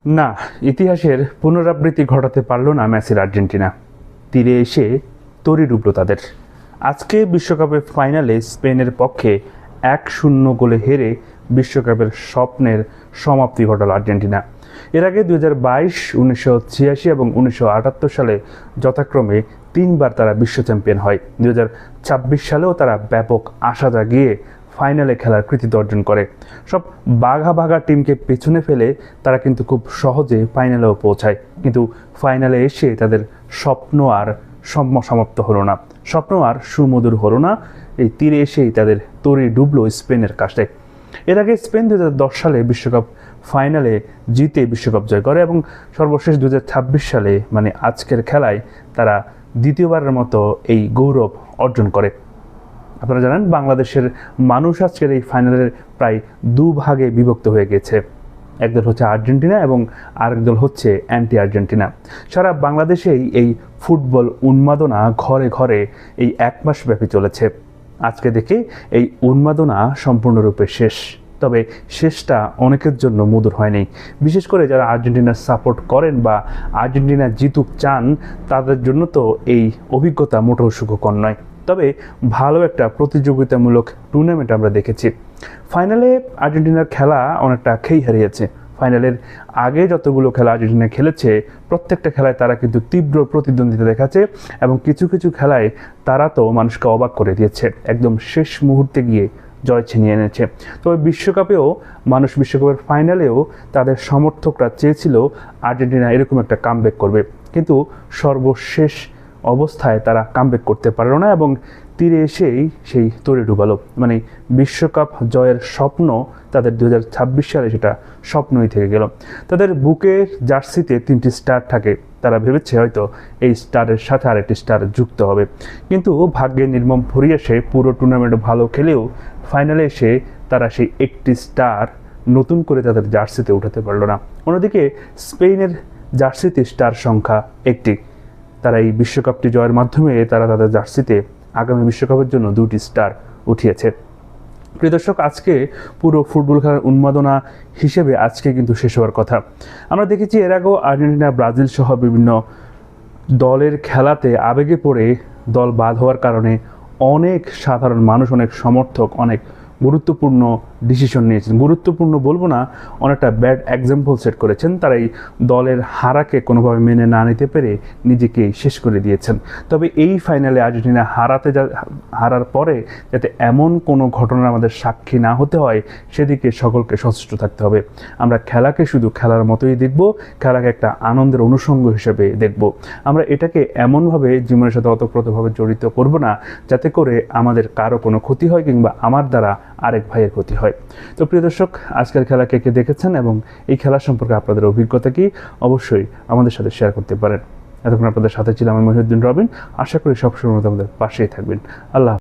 না, ইতিহাসের পুনরাবৃত্তি ঘটাতে পারল না মেসির আর্জেন্টিনা। তীরে এসে তরি ডুবল তাদের। আজকে বিশ্বকাপের ফাইনালে স্পেনের পক্ষে 1-0 গোলে হেরে বিশ্বকাপের স্বপ্নের সমাপ্তি ঘটাল আর্জেন্টিনা। এর আগে 2022, 1986 এবং 1978 সালে যথাক্রমে 3বার তারা বিশ্ব চ্যাম্পিয়ন হয়। 2026 সালেও তারা ব্যাপক আশা জাগিয়ে ফাইনালে খেলার কৃতিত্ব অর্জন করে। সব বাঘা বাঘা টিমকে পেছনে ফেলে তারা কিন্তু খুব সহজে ফাইনালেও পৌঁছায়। কিন্তু ফাইনালে এসে তাদের স্বপ্ন আর সমাপ্ত হলো না, স্বপ্ন আর সুমধুর হলো না। এই তীরে এসেই তাদের তরি ডুবলো স্পেনের কাছে। এর আগে স্পেন 2010 সালে বিশ্বকাপ ফাইনালে জিতে বিশ্বকাপ জয় করে এবং সর্বশেষ 2026 সালে মানে আজকের খেলায় তারা দ্বিতীয়বারের মতো এই গৌরব অর্জন করে। আপনারা জানেন বাংলাদেশের মানুষ আজকের এই ফাইনালের প্রায় দুভাগে বিভক্ত হয়ে গেছে। একদল হচ্ছে আর্জেন্টিনা এবং আরেক দল হচ্ছে অ্যান্টি আর্জেন্টিনা। সারা বাংলাদেশেই এই ফুটবল উন্মাদনা ঘরে ঘরে এই 1 মাস ব্যাপী চলেছে। আজকে দেখে এই উন্মাদনা সম্পূর্ণরূপে শেষ, তবে শেষটা অনেকের জন্য মধুর হয়নি। বিশেষ করে যারা আর্জেন্টিনার সাপোর্ট করেন বা আর্জেন্টিনা জিতুক চান, তাদের জন্য তো এই অভিজ্ঞতা মোটেও সুখকর নয়। তবে ভালো একটা প্রতিযোগিতামূলক টুর্নামেন্ট আমরা দেখেছি। ফাইনালে আর্জেন্টিনার খেলা অনেকটা খেই হারিয়েছে। ফাইনালের আগে যতগুলো খেলা আর্জেন্টিনা খেলেছে, প্রত্যেকটা খেলায় তারা কিন্তু তীব্র প্রতিদ্বন্দ্বিতা দেখাচ্ছে এবং কিছু কিছু খেলায় তারা তো মানুষকে অবাক করে দিয়েছে, একদম শেষ মুহূর্তে গিয়ে জয় ছিনিয়ে এনেছে। তবে বিশ্বকাপেও মানুষ, বিশ্বকাপের ফাইনালেও তাদের সমর্থকরা চেয়েছিল আর্জেন্টিনা এরকম একটা কামব্যাক করবে, কিন্তু সর্বশেষ অবস্থায় তারা কামব্যাক করতে পারল না এবং তীরে এসেই সেই তরি ডুবালো। মানে বিশ্বকাপ জয়ের স্বপ্ন তাদের 2026 সালে সেটা স্বপ্নই থেকে গেল। তাদের বুকের জার্সিতে 3টি স্টার থাকে, তারা ভেবেছে হয়তো এই স্টারের সাথে আরেকটি স্টার যুক্ত হবে, কিন্তু ভাগ্যের নির্মম পরিহাসে পুরো টুর্নামেন্ট ভালো খেলেও ফাইনালে এসে তারা সেই একটি স্টার নতুন করে তাদের জার্সিতে উঠাতে পারল না। অন্যদিকে স্পেনের জার্সিতে স্টার সংখ্যা 1টি। তারা এই বিশ্বকাপটি জয়ের মাধ্যমে তারা তাদের জার্সিতে আগামী বিশ্বকাপের জন্য 2টি স্টার উঠিয়েছে। প্রিয় দর্শক, আজকে পুরো ফুটবল খেলার উন্মাদনা হিসেবে আজকে কিন্তু শেষ হওয়ার কথা। আমরা দেখেছি এর আগেও আর্জেন্টিনা, ব্রাজিল সহ বিভিন্ন দলের খেলাতে আবেগে পড়ে দল বাদ হওয়ার কারণে অনেক সাধারণ মানুষ, অনেক সমর্থক অনেক গুরুত্বপূর্ণ ডিসিশন নিয়েছেন। গুরুত্বপূর্ণ বলবো না, অনেকটা ব্যাড এক্সাম্পল সেট করেছেন। তারা এই দলের হারাকে কোনোভাবে মেনে না নিতে পেরে নিজেকে শেষ করে দিয়েছেন। তবে এই ফাইনালে আর্জেন্টিনা হারার পরে যাতে এমন কোনো ঘটনার আমাদের সাক্ষী না হতে হয়, সেদিকে সকলকে সচেষ্ট থাকতে হবে। আমরা খেলাকে শুধু খেলার মতোই দেখব, খেলাকে একটা আনন্দের অনুষঙ্গ হিসেবে দেখব। আমরা এটাকে এমনভাবে জীবনের সাথে ওতপ্রোতভাবে জড়িত করব না যাতে করে আমাদের কারো কোনো ক্ষতি হয় কিংবা আমার দ্বারা আরেক ভাইয়ের ক্ষতি হয়। তো প্রিয় দর্শক, আজকের খেলা কে কে দেখেছেন এবং এই খেলা সম্পর্কে আপনাদের অভিজ্ঞতা কি, অবশ্যই আমাদের সাথে শেয়ার করতে পারেন। এতক্ষণ আপনাদের সাথে ছিলাম আমি মহিউদ্দিন রবিন। আশা করি সবসময় আমাদের পাশেই থাকবেন। আল্লাহ।